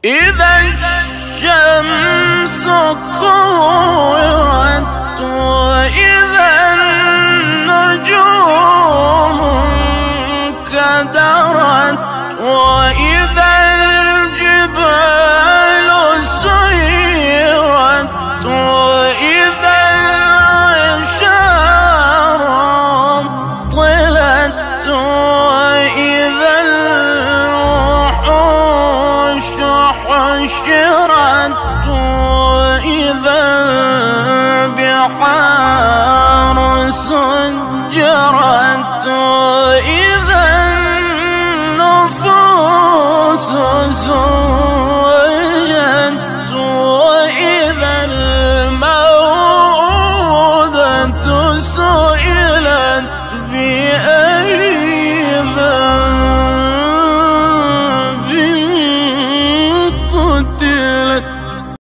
إذا الشمس كورت وإذا النجوم انكدرت وإذا الجبال سيرت وإذا العشار طلت وإذا الوحوش حشرت وإذا البحار سجرت وإذا النفوس زوجت